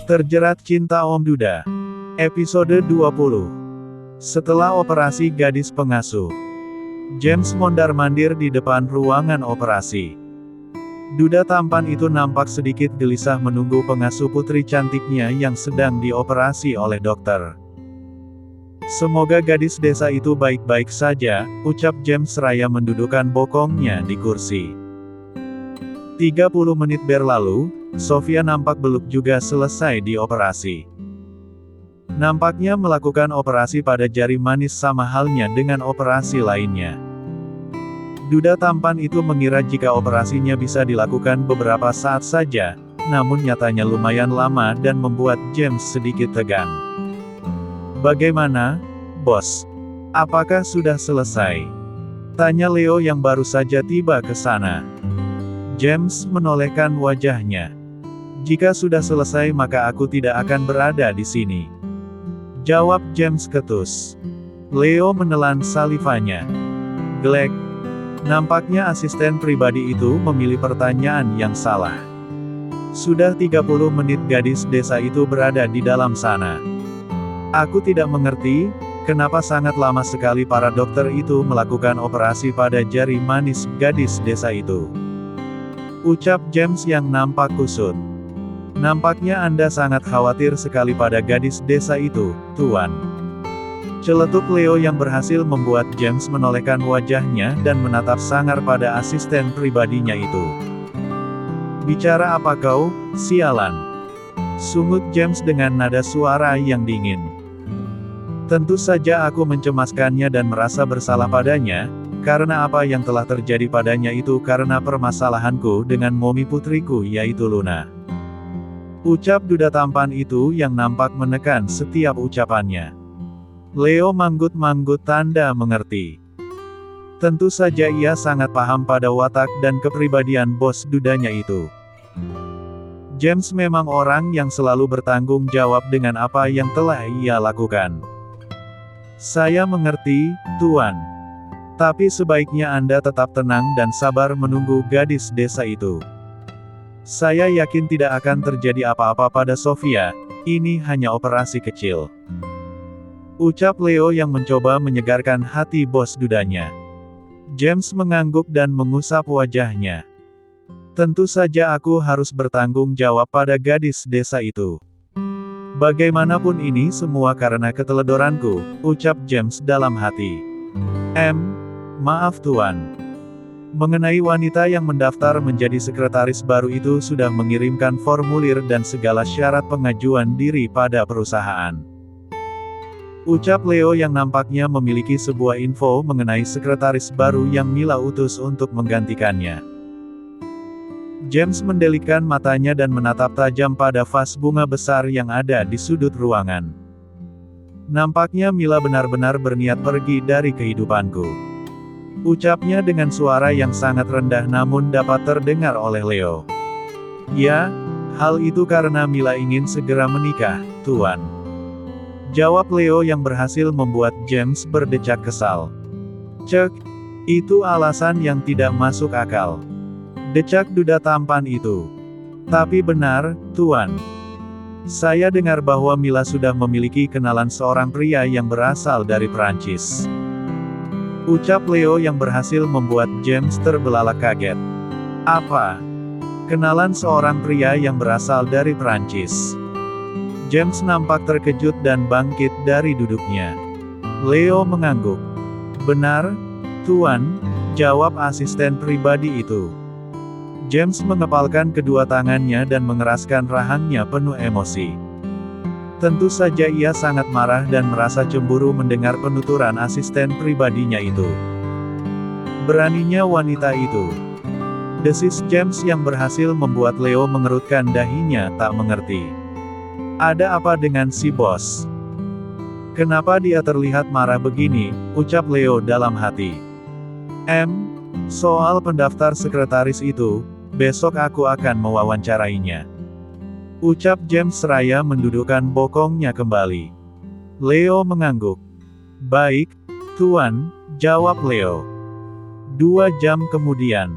Terjerat Cinta Om Duda. Episode 20. Setelah operasi gadis pengasuh. James mondar-mandir di depan ruangan operasi. Duda tampan itu nampak sedikit gelisah menunggu pengasuh putri cantiknya yang sedang dioperasi oleh dokter. "Semoga gadis desa itu baik-baik saja," ucap James seraya mendudukkan bokongnya di kursi. 30 menit berlalu, Sofia nampak belum juga selesai dioperasi. Nampaknya melakukan operasi pada jari manis sama halnya dengan operasi lainnya. Duda tampan itu mengira jika operasinya bisa dilakukan beberapa saat saja, namun nyatanya lumayan lama dan membuat James sedikit tegang. "Bagaimana, bos? Apakah sudah selesai?" tanya Leo yang baru saja tiba ke sana. James menolehkan wajahnya. "Jika sudah selesai maka aku tidak akan berada di sini," jawab James ketus. Leo menelan salivanya. Glek. Nampaknya asisten pribadi itu memilih pertanyaan yang salah. Sudah 30 menit gadis desa itu berada di dalam sana. "Aku tidak mengerti, kenapa sangat lama sekali para dokter itu melakukan operasi pada jari manis gadis desa itu," ucap James yang nampak kusut. "Nampaknya Anda sangat khawatir sekali pada gadis desa itu, Tuan," celetuk Leo yang berhasil membuat James menolehkan wajahnya dan menatap sangar pada asisten pribadinya itu. "Bicara apa kau, sialan?" sungut James dengan nada suara yang dingin. "Tentu saja aku mencemaskannya dan merasa bersalah padanya, karena apa yang telah terjadi padanya itu karena permasalahanku dengan momi putriku yaitu Luna," ucap duda tampan itu yang nampak menekan setiap ucapannya. Leo manggut-manggut tanda mengerti. Tentu saja ia sangat paham pada watak dan kepribadian bos dudanya itu. James memang orang yang selalu bertanggung jawab dengan apa yang telah ia lakukan. "Saya mengerti, Tuan. Tapi sebaiknya Anda tetap tenang dan sabar menunggu gadis desa itu. Saya yakin tidak akan terjadi apa-apa pada Sofia, ini hanya operasi kecil," ucap Leo yang mencoba menyegarkan hati bos dudanya. James mengangguk dan mengusap wajahnya. "Tentu saja aku harus bertanggung jawab pada gadis desa itu. Bagaimanapun ini semua karena keteledoranku," ucap James dalam hati. Maaf Tuan. Mengenai wanita yang mendaftar menjadi sekretaris baru itu sudah mengirimkan formulir dan segala syarat pengajuan diri pada perusahaan," ucap Leo yang nampaknya memiliki sebuah info mengenai sekretaris baru yang Mila utus untuk menggantikannya. James mendelikkan matanya dan menatap tajam pada vas bunga besar yang ada di sudut ruangan. "Nampaknya Mila benar-benar berniat pergi dari kehidupanku," ucapnya dengan suara yang sangat rendah namun dapat terdengar oleh Leo. "Ya, hal itu karena Mila ingin segera menikah, Tuan," jawab Leo yang berhasil membuat James berdecak kesal. "Cek, itu alasan yang tidak masuk akal," decak duda tampan itu. "Tapi benar, Tuan. Saya dengar bahwa Mila sudah memiliki kenalan seorang pria yang berasal dari Prancis," ucap Leo yang berhasil membuat James terbelalak kaget. "Apa? Kenalan seorang pria yang berasal dari Prancis?" James nampak terkejut dan bangkit dari duduknya. Leo mengangguk. "Benar, Tuan," jawab asisten pribadi itu. James mengepalkan kedua tangannya dan mengeraskan rahangnya penuh emosi. Tentu saja ia sangat marah dan merasa cemburu mendengar penuturan asisten pribadinya itu. "Beraninya wanita itu," desis James yang berhasil membuat Leo mengerutkan dahinya tak mengerti. "Ada apa dengan si bos? Kenapa dia terlihat marah begini?" ucap Leo dalam hati. Soal pendaftar sekretaris itu, besok aku akan mewawancarainya," ucap James seraya mendudukkan bokongnya kembali. Leo mengangguk. "Baik, Tuan," jawab Leo. 2 jam kemudian,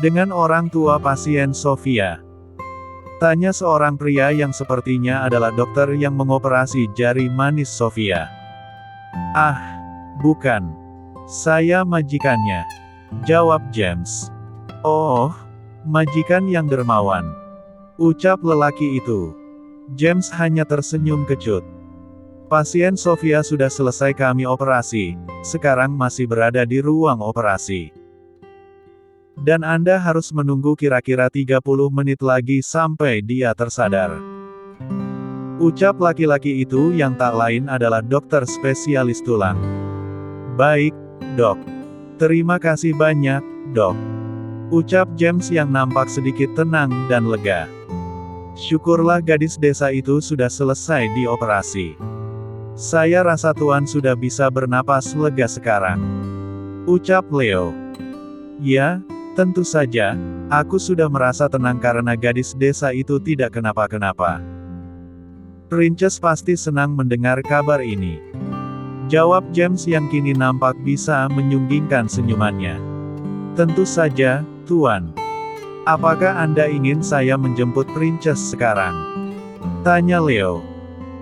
dengan orang tua pasien Sofia. Tanya seorang pria yang sepertinya adalah dokter yang mengoperasi jari manis Sofia. Ah, bukan. Saya majikannya, jawab James. Oh, majikan yang dermawan, ucap lelaki itu. James hanya tersenyum kecut. Pasien Sofia sudah selesai kami operasi, sekarang masih berada di ruang operasi. Dan Anda harus menunggu kira-kira 30 menit lagi sampai dia tersadar. Ucap laki-laki itu yang tak lain adalah dokter spesialis tulang. Baik, dok. Terima kasih banyak, dok. Ucap James yang nampak sedikit tenang dan lega. Syukurlah gadis desa itu sudah selesai dioperasi. Saya rasa Tuan sudah bisa bernapas lega sekarang. Ucap Leo. Ya, tentu saja, aku sudah merasa tenang karena gadis desa itu tidak kenapa-kenapa. Princess pasti senang mendengar kabar ini, jawab James yang kini nampak bisa menyunggingkan senyumannya. Tentu saja, Tuan. Apakah Anda ingin saya menjemput Princess sekarang? Tanya Leo.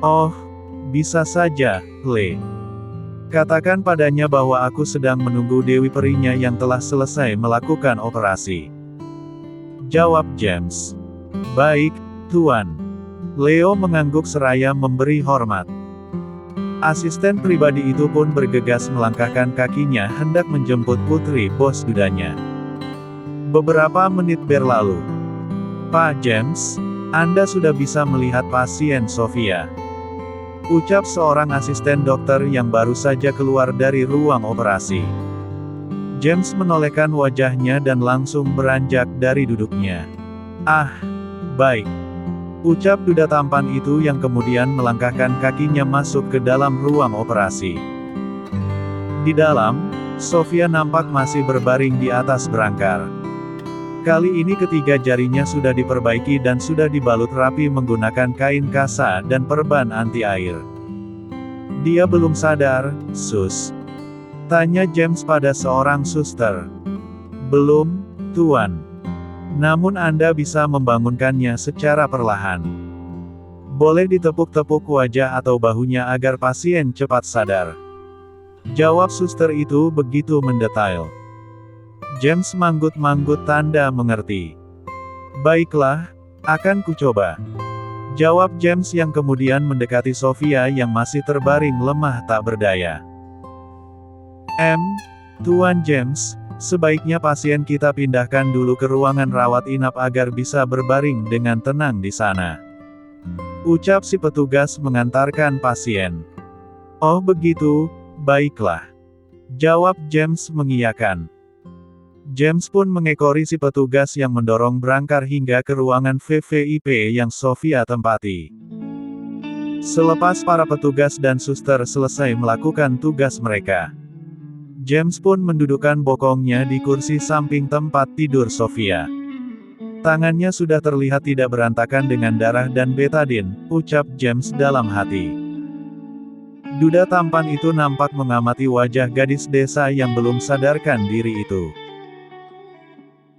Oh, bisa saja, Le. Katakan padanya bahwa aku sedang menunggu Dewi Perinya yang telah selesai melakukan operasi, jawab James. Baik, Tuan. Leo mengangguk seraya memberi hormat. Asisten pribadi itu pun bergegas melangkahkan kakinya hendak menjemput putri bos dudanya. Beberapa menit berlalu. Pak James, Anda sudah bisa melihat pasien Sofia, ucap seorang asisten dokter yang baru saja keluar dari ruang operasi. James menolehkan wajahnya dan langsung beranjak dari duduknya. Ah, baik. Ucap duda tampan itu yang kemudian melangkahkan kakinya masuk ke dalam ruang operasi. Di dalam, Sofia nampak masih berbaring di atas berangkar. Kali ini ketiga jarinya sudah diperbaiki dan sudah dibalut rapi menggunakan kain kasa dan perban anti air. Dia belum sadar, Sus? Tanya James pada seorang suster. Belum, Tuan. Namun Anda bisa membangunkannya secara perlahan. Boleh ditepuk-tepuk wajah atau bahunya agar pasien cepat sadar, jawab suster itu begitu mendetail. James manggut-manggut tanda mengerti. Baiklah, akan kucoba, jawab James yang kemudian mendekati Sofia yang masih terbaring lemah tak berdaya. Tuan James, sebaiknya pasien kita pindahkan dulu ke ruangan rawat inap agar bisa berbaring dengan tenang di sana, ucap si petugas mengantarkan pasien. Oh begitu, baiklah, jawab James mengiyakan. James pun mengekori si petugas yang mendorong berangkar hingga ke ruangan VVIP yang Sofia tempati. Selepas para petugas dan suster selesai melakukan tugas mereka, James pun mendudukkan bokongnya di kursi samping tempat tidur Sofia. Tangannya sudah terlihat tidak berantakan dengan darah dan betadin, ucap James dalam hati. Duda tampan itu nampak mengamati wajah gadis desa yang belum sadarkan diri itu.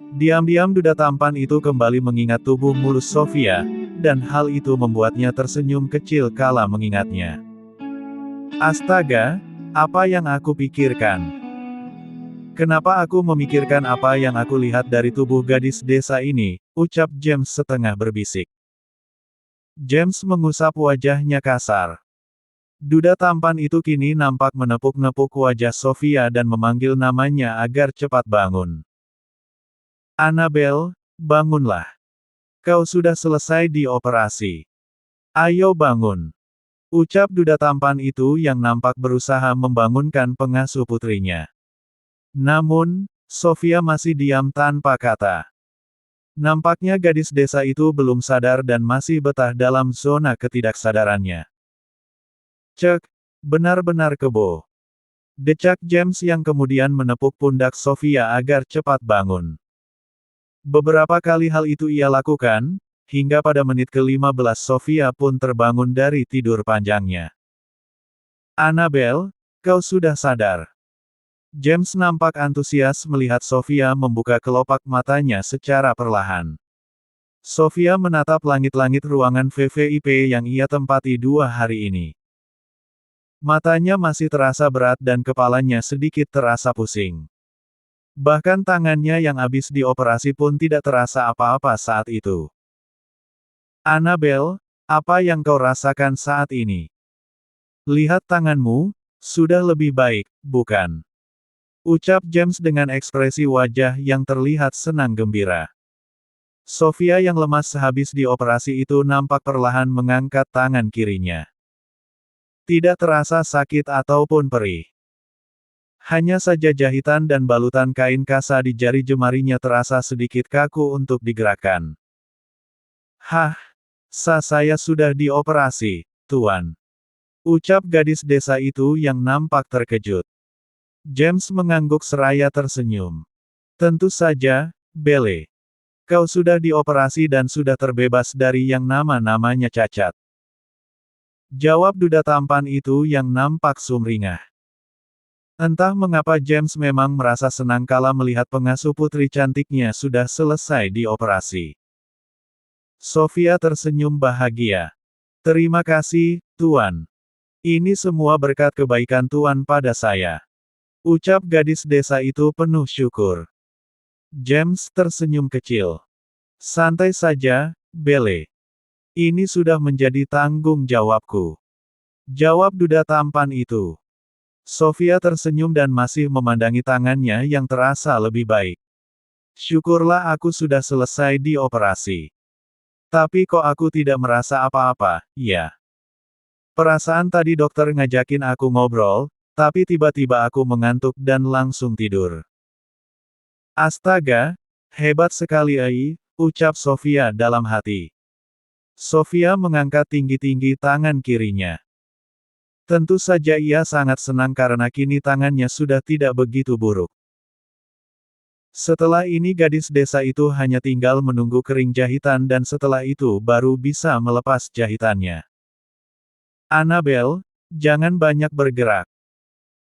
Diam-diam duda tampan itu kembali mengingat tubuh mulus Sofia, dan hal itu membuatnya tersenyum kecil kala mengingatnya. Astaga, apa yang aku pikirkan? Kenapa aku memikirkan apa yang aku lihat dari tubuh gadis desa ini, ucap James setengah berbisik. James mengusap wajahnya kasar. Duda tampan itu kini nampak menepuk-nepuk wajah Sofia dan memanggil namanya agar cepat bangun. Annabelle, bangunlah. Kau sudah selesai dioperasi. Ayo bangun, ucap duda tampan itu yang nampak berusaha membangunkan pengasuh putrinya. Namun, Sofia masih diam tanpa kata. Nampaknya gadis desa itu belum sadar dan masih betah dalam zona ketidaksadarannya. Cek, benar-benar kebo, decak James yang kemudian menepuk pundak Sofia agar cepat bangun. Beberapa kali hal itu ia lakukan, hingga pada menit ke-15 Sofia pun terbangun dari tidur panjangnya. Annabelle, kau sudah sadar. James nampak antusias melihat Sofia membuka kelopak matanya secara perlahan. Sofia menatap langit-langit ruangan VVIP yang ia tempati 2 hari ini. Matanya masih terasa berat dan kepalanya sedikit terasa pusing. Bahkan tangannya yang habis dioperasi pun tidak terasa apa-apa saat itu. Annabelle, apa yang kau rasakan saat ini? Lihat tanganmu, sudah lebih baik, bukan? Ucap James dengan ekspresi wajah yang terlihat senang gembira. Sofia yang lemas sehabis dioperasi itu nampak perlahan mengangkat tangan kirinya. Tidak terasa sakit ataupun perih. Hanya saja jahitan dan balutan kain kasa di jari jemarinya terasa sedikit kaku untuk digerakkan. Hah, saya sudah dioperasi, Tuan. Ucap gadis desa itu yang nampak terkejut. James mengangguk seraya tersenyum. Tentu saja, Belle. Kau sudah dioperasi dan sudah terbebas dari yang namanya cacat. Jawab duda tampan itu yang nampak sumringah. Entah mengapa James memang merasa senang kala melihat pengasuh putri cantiknya sudah selesai dioperasi. Sofia tersenyum bahagia. Terima kasih, Tuan. Ini semua berkat kebaikan Tuan pada saya. Ucap gadis desa itu penuh syukur. James tersenyum kecil. Santai saja, Belle. Ini sudah menjadi tanggung jawabku. Jawab duda tampan itu. Sofia tersenyum dan masih memandangi tangannya yang terasa lebih baik. Syukurlah aku sudah selesai dioperasi. Tapi kok aku tidak merasa apa-apa, ya? Perasaan tadi dokter ngajakin aku ngobrol, tapi tiba-tiba aku mengantuk dan langsung tidur. Astaga, hebat sekali ucap Sofia dalam hati. Sofia mengangkat tinggi-tinggi tangan kirinya. Tentu saja ia sangat senang karena kini tangannya sudah tidak begitu buruk. Setelah ini gadis desa itu hanya tinggal menunggu kering jahitan dan setelah itu baru bisa melepas jahitannya. Annabelle, jangan banyak bergerak.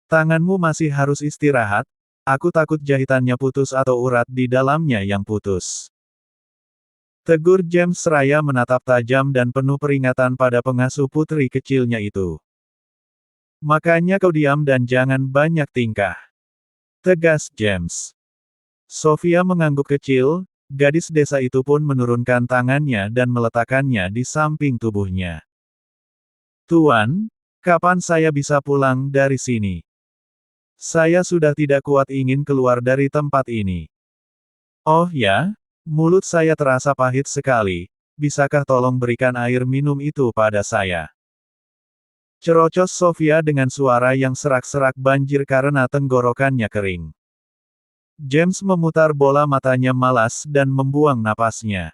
Tanganmu masih harus istirahat, aku takut jahitannya putus atau urat di dalamnya yang putus. Tegur James seraya menatap tajam dan penuh peringatan pada pengasuh putri kecilnya itu. Makanya kau diam dan jangan banyak tingkah. Tegas James. Sofia mengangguk kecil, gadis desa itu pun menurunkan tangannya dan meletakkannya di samping tubuhnya. Tuan, kapan saya bisa pulang dari sini? Saya sudah tidak kuat ingin keluar dari tempat ini. Oh ya? Mulut saya terasa pahit sekali, bisakah tolong berikan air minum itu pada saya? Cerocos Sofia dengan suara yang serak-serak banjir karena tenggorokannya kering. James memutar bola matanya malas dan membuang napasnya.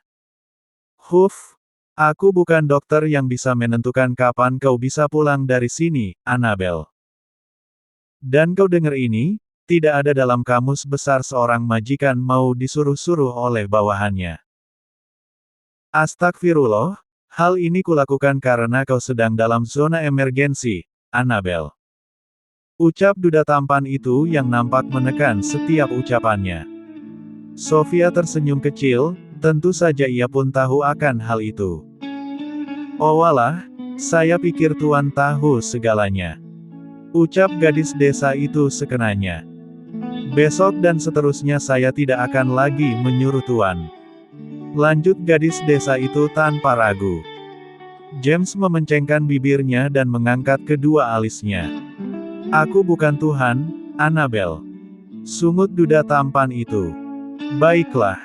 Huff, aku bukan dokter yang bisa menentukan kapan kau bisa pulang dari sini, Annabelle. Dan kau dengar ini, tidak ada dalam kamus besar seorang majikan mau disuruh-suruh oleh bawahannya. Astagfirullah, hal ini kulakukan karena kau sedang dalam zona emergensi, Annabelle. Ucap duda tampan itu yang nampak menekan setiap ucapannya. Sofia tersenyum kecil, tentu saja ia pun tahu akan hal itu. Oh walah, saya pikir Tuan tahu segalanya. Ucap gadis desa itu sekenanya. Besok dan seterusnya saya tidak akan lagi menyuruh Tuan. Lanjut gadis desa itu tanpa ragu. James memencengkan bibirnya dan mengangkat kedua alisnya. Aku bukan Tuhan, Annabelle. Sungut duda tampan itu. Baiklah.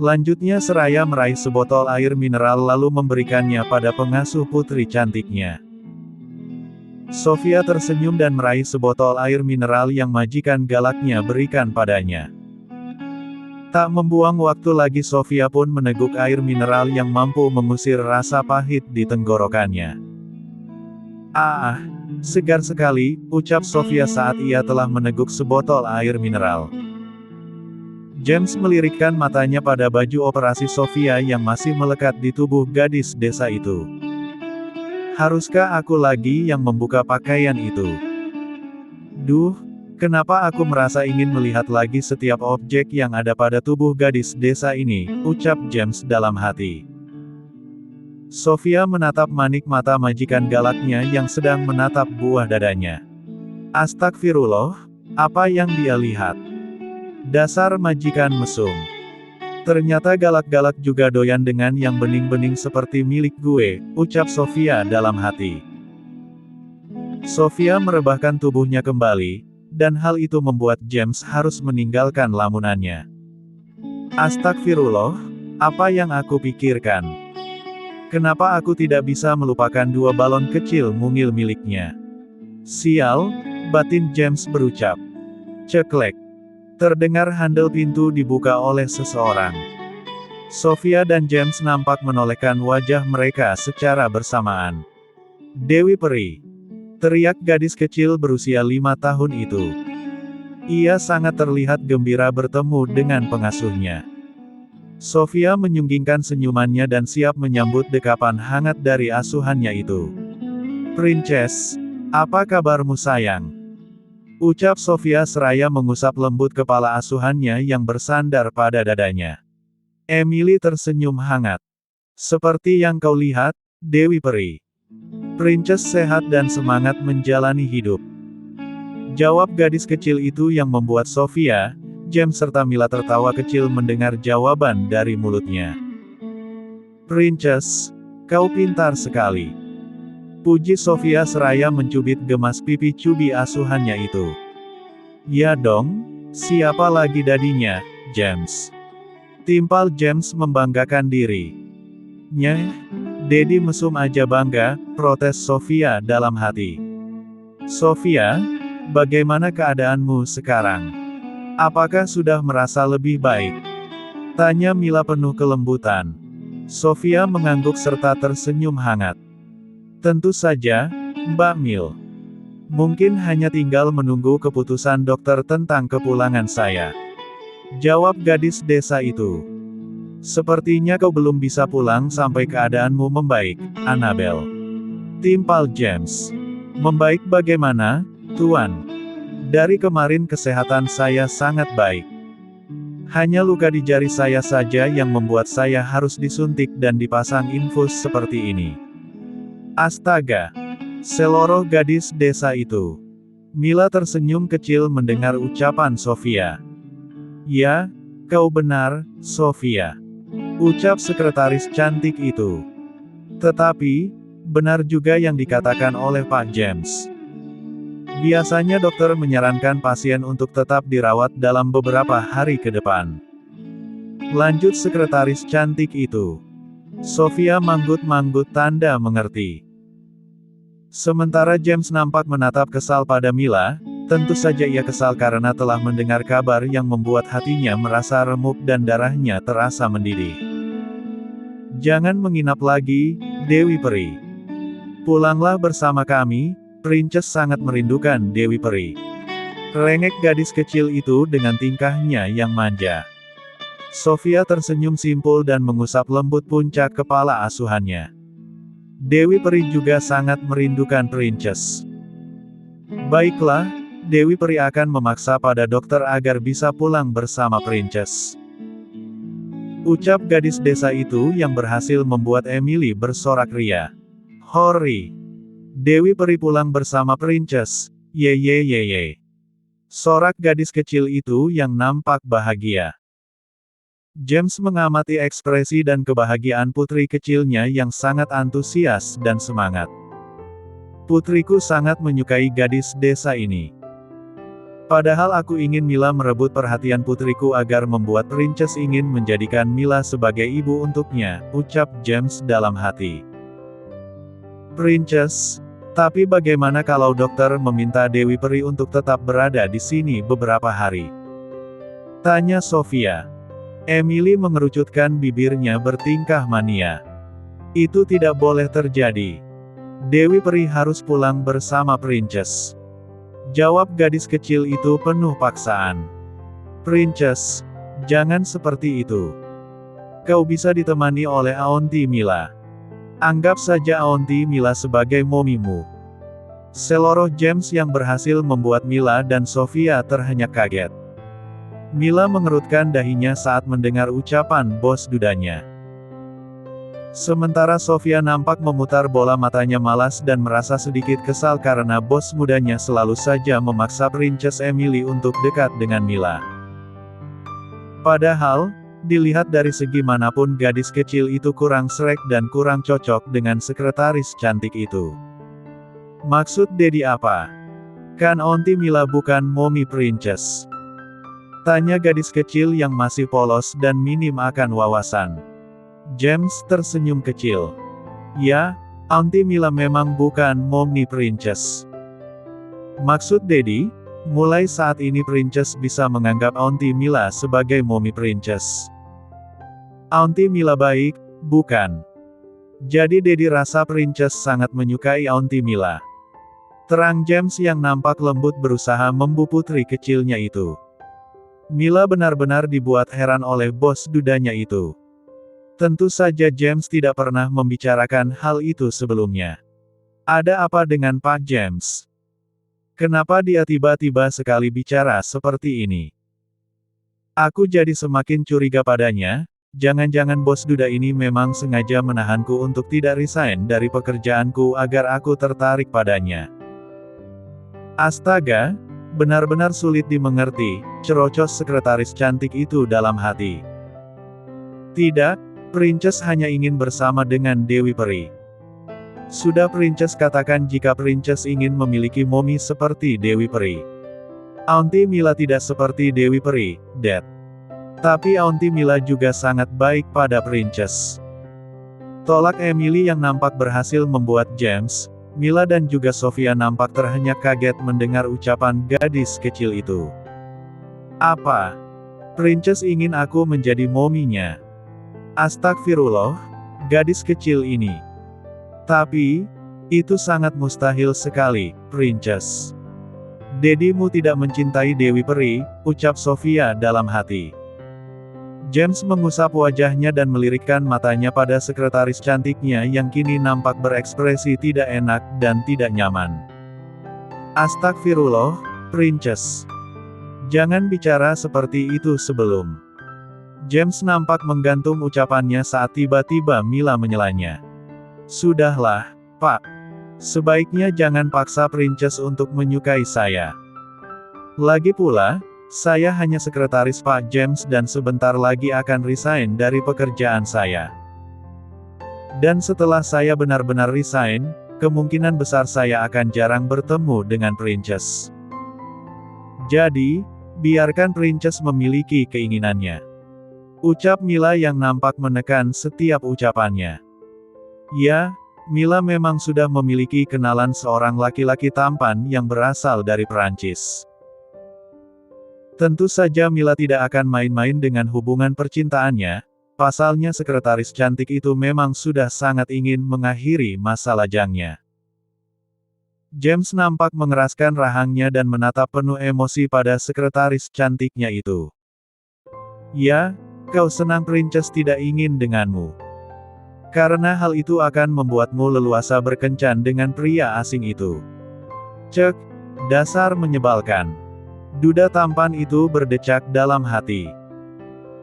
Lanjutnya seraya meraih sebotol air mineral lalu memberikannya pada pengasuh putri cantiknya. Sofia tersenyum dan meraih sebotol air mineral yang majikan galaknya berikan padanya. Tak membuang waktu lagi Sofia pun meneguk air mineral yang mampu mengusir rasa pahit di tenggorokannya. Ah, segar sekali, ucap Sofia saat ia telah meneguk sebotol air mineral. James melirikkan matanya pada baju operasi Sofia yang masih melekat di tubuh gadis desa itu. Haruskah aku lagi yang membuka pakaian itu? Duh, Kenapa aku merasa ingin melihat lagi setiap objek yang ada pada tubuh gadis desa ini, ucap James dalam hati. Sofia menatap manik mata majikan galaknya yang sedang menatap buah dadanya. Astagfirullah, apa yang dia lihat? Dasar majikan mesum. Ternyata galak-galak juga doyan dengan yang bening-bening seperti milik gue, ucap Sofia dalam hati. Sofia merebahkan tubuhnya kembali, dan hal itu membuat James harus meninggalkan lamunannya. Astagfirullah, apa yang aku pikirkan? Kenapa aku tidak bisa melupakan dua balon kecil mungil miliknya? Sial, batin James berucap. Ceklek. Terdengar handel pintu dibuka oleh seseorang. Sofia dan James nampak menolehkan wajah mereka secara bersamaan. Dewi Peri. Teriak gadis kecil berusia 5 tahun itu. Ia sangat terlihat gembira bertemu dengan pengasuhnya. Sofia menyunggingkan senyumannya dan siap menyambut dekapan hangat dari asuhannya itu. Princess, apa kabarmu sayang? Ucap Sofia seraya mengusap lembut kepala asuhannya yang bersandar pada dadanya. Emily tersenyum hangat. Seperti yang kau lihat, Dewi Peri. Princess sehat dan semangat menjalani hidup. Jawab gadis kecil itu yang membuat Sofia, James serta Mila tertawa kecil mendengar jawaban dari mulutnya. Princess, kau pintar sekali. Puji Sofia seraya mencubit gemas pipi cubi asuhannya itu. Ya dong, siapa lagi dadinya, James? Timpal James membanggakan diri. Nyeh, Dedi mesum aja bangga, protes Sofia dalam hati. Sofia, bagaimana keadaanmu sekarang? Apakah sudah merasa lebih baik? Tanya Mila penuh kelembutan. Sofia mengangguk serta tersenyum hangat. Tentu saja, Mbak Mil. Mungkin hanya tinggal menunggu keputusan dokter tentang kepulangan saya. Jawab gadis desa itu. Sepertinya kau belum bisa pulang sampai keadaanmu membaik, Annabel. Timpal James. Membaik bagaimana, Tuan? Dari kemarin kesehatan saya sangat baik. Hanya luka di jari saya saja yang membuat saya harus disuntik dan dipasang infus seperti ini. Astaga! Seloroh gadis desa itu. Mila tersenyum kecil mendengar ucapan Sofia. Ya, kau benar, Sofia. Ucap sekretaris cantik itu. Tetapi, benar juga yang dikatakan oleh Pak James. Biasanya dokter menyarankan pasien untuk tetap dirawat dalam beberapa hari ke depan. Lanjut sekretaris cantik itu. Sofia manggut-manggut tanda mengerti. Sementara James nampak menatap kesal pada Mila, tentu saja ia kesal karena telah mendengar kabar yang membuat hatinya merasa remuk dan darahnya terasa mendidih. Jangan menginap lagi, Dewi Peri. Pulanglah bersama kami, Princess sangat merindukan Dewi Peri. Rengek gadis kecil itu dengan tingkahnya yang manja. Sofia tersenyum simpul dan mengusap lembut puncak kepala asuhannya. Dewi Peri juga sangat merindukan Princess. Baiklah, Dewi Peri akan memaksa pada dokter agar bisa pulang bersama Princess. Ucap gadis desa itu yang berhasil membuat Emily bersorak ria. Hori! Dewi Peri pulang bersama Princess, ye. Sorak gadis kecil itu yang nampak bahagia. James mengamati ekspresi dan kebahagiaan putri kecilnya yang sangat antusias dan semangat. Putriku sangat menyukai gadis desa ini. Padahal aku ingin Mila merebut perhatian putriku agar membuat Princess ingin menjadikan Mila sebagai ibu untuknya, ucap James dalam hati. Princess, tapi bagaimana kalau dokter meminta Dewi Peri untuk tetap berada di sini beberapa hari? Tanya Sofia. Emily mengerucutkan bibirnya bertingkah mania. Itu tidak boleh terjadi. Dewi Peri harus pulang bersama Princess. Jawab gadis kecil itu penuh paksaan. Princess, jangan seperti itu. Kau bisa ditemani oleh Aunty Mila. Anggap saja Aunty Mila sebagai momimu. Seluruh James yang berhasil membuat Mila dan Sofia terhenyak kaget. Mila mengerutkan dahinya saat mendengar ucapan bos dudanya. Sementara Sofia nampak memutar bola matanya malas dan merasa sedikit kesal karena bos mudanya selalu saja memaksa Princess Emily untuk dekat dengan Mila. Padahal, dilihat dari segi manapun gadis kecil itu kurang srek dan kurang cocok dengan sekretaris cantik itu. Maksud Daddy apa? Kan Auntie Mila bukan mommy princess? Tanya gadis kecil yang masih polos dan minim akan wawasan. James tersenyum kecil. Ya, Auntie Mila memang bukan mommy princess. Maksud Daddy, mulai saat ini princess bisa menganggap Auntie Mila sebagai mommy princess. Auntie Mila baik, bukan? Jadi Daddy rasa princess sangat menyukai Auntie Mila. Terang James yang nampak lembut berusaha membu putri kecilnya itu. Mila benar-benar dibuat heran oleh bos dudanya itu. Tentu saja James tidak pernah membicarakan hal itu sebelumnya. Ada apa dengan Pak James? Kenapa dia tiba-tiba sekali bicara seperti ini? Aku jadi semakin curiga padanya, jangan-jangan bos duda ini memang sengaja menahanku untuk tidak resign dari pekerjaanku agar aku tertarik padanya. Astaga, benar-benar sulit dimengerti, cerocos sekretaris cantik itu dalam hati. Tidak, Princess hanya ingin bersama dengan Dewi Peri. Sudah Princess katakan jika Princess ingin memiliki mommy seperti Dewi Peri. Auntie Mila tidak seperti Dewi Peri, Dad. Tapi Auntie Mila juga sangat baik pada Princess. Tolak Emily yang nampak berhasil membuat James, Mila dan juga Sofia nampak terhenyak kaget mendengar ucapan gadis kecil itu. Apa? Princess ingin aku menjadi mominya? Astagfirullah, gadis kecil ini. Tapi, itu sangat mustahil sekali, Princess. Dedimu tidak mencintai Dewi Peri, ucap Sofia dalam hati. James mengusap wajahnya dan melirikkan matanya pada sekretaris cantiknya yang kini nampak berekspresi tidak enak dan tidak nyaman. Astagfirullah, Princess. Jangan bicara seperti itu sebelum. James nampak menggantung ucapannya saat tiba-tiba Mila menyelanya. Sudahlah, Pak. Sebaiknya jangan paksa Princess untuk menyukai saya. Lagi pula, saya hanya sekretaris Pak James dan sebentar lagi akan resign dari pekerjaan saya. Dan setelah saya benar-benar resign, kemungkinan besar saya akan jarang bertemu dengan Princess. Jadi, biarkan Princess memiliki keinginannya. Ucap Mila yang nampak menekan setiap ucapannya. Ya, Mila memang sudah memiliki kenalan seorang laki-laki tampan yang berasal dari Perancis. Tentu saja Mila tidak akan main-main dengan hubungan percintaannya, pasalnya sekretaris cantik itu memang sudah sangat ingin mengakhiri masa lajangnya. James nampak mengeraskan rahangnya dan menatap penuh emosi pada sekretaris cantiknya itu. Ya, kau senang Princess tidak ingin denganmu. Karena hal itu akan membuatmu leluasa berkencan dengan pria asing itu. Cek, dasar menyebalkan. Duda tampan itu berdecak dalam hati.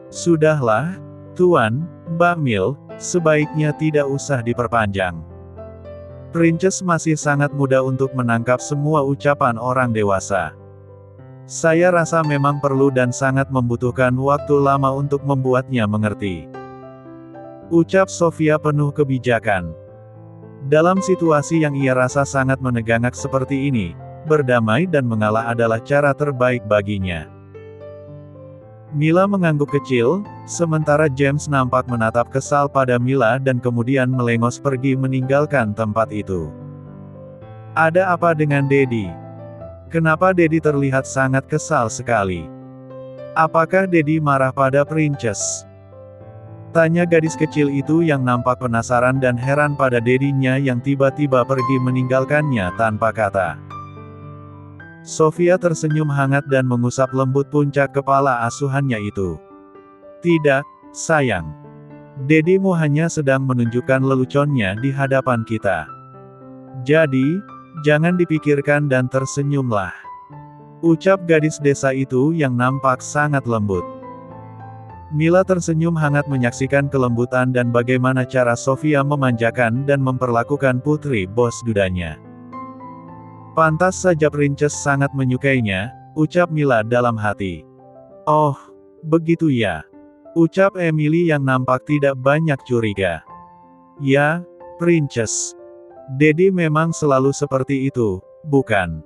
Sudahlah, Tuan, Mbak Mil, sebaiknya tidak usah diperpanjang. Princess masih sangat muda untuk menangkap semua ucapan orang dewasa. Saya rasa memang perlu dan sangat membutuhkan waktu lama untuk membuatnya mengerti. Ucap Sofia penuh kebijakan. Dalam situasi yang ia rasa sangat menegangkan seperti ini, berdamai dan mengalah adalah cara terbaik baginya. Mila mengangguk kecil, sementara James nampak menatap kesal pada Mila dan kemudian melengos pergi meninggalkan tempat itu. Ada apa dengan Daddy? Kenapa Daddy terlihat sangat kesal sekali? Apakah Daddy marah pada Princess? Tanya gadis kecil itu yang nampak penasaran dan heran pada Daddy-nya yang tiba-tiba pergi meninggalkannya tanpa kata. Sofia tersenyum hangat dan mengusap lembut puncak kepala asuhannya itu. Tidak, sayang. Dedimu hanya sedang menunjukkan leluconnya di hadapan kita. Jadi, Jangan dipikirkan dan tersenyumlah. Ucap gadis desa itu yang nampak sangat lembut. Mila tersenyum hangat menyaksikan kelembutan dan bagaimana cara Sofia memanjakan dan memperlakukan putri bos dudanya. Pantas saja Princess sangat menyukainya, ucap Mila dalam hati. Oh, begitu ya. Ucap Emily yang nampak tidak banyak curiga. Ya, Princess. Dedi memang selalu seperti itu, bukan?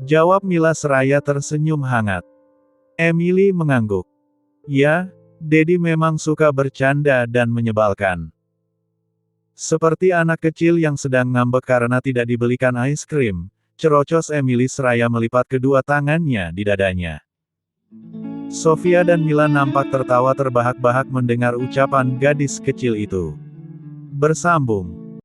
Jawab Mila seraya tersenyum hangat. Emily mengangguk. Ya, Dedi memang suka bercanda dan menyebalkan. Seperti anak kecil yang sedang ngambek karena tidak dibelikan es krim, cerocos Emily seraya melipat kedua tangannya di dadanya. Sofia dan Mila nampak tertawa terbahak-bahak mendengar ucapan gadis kecil itu. Bersambung.